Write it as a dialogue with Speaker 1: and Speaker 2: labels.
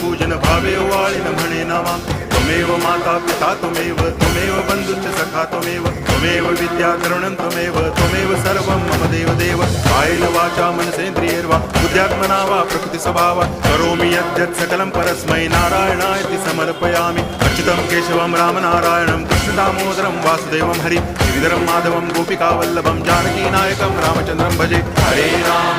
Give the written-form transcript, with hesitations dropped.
Speaker 1: पूजन भावे वाळिन म्हणे नामा त्वमेव माता पिता त्वमेव बंधुश्च सखा त्वमेव विद्या तरुणं त्वमेव सर्वं मम देव कायेन वाचा मनसेन्द्रियैर्वा बुद्ध्यात्मना वा प्रकृति स्वभावात् करोमि यद्यत् सकलं परस्मै नारायणायति समर्पयामि अच्युतं केशवं रामनारायणं कृष्णदामोदरं वासुदेवं हरि गिरिधरं माधवं गोपिकावल्लभं जानकीनायकं रामचन्द्रं भजे हरे राम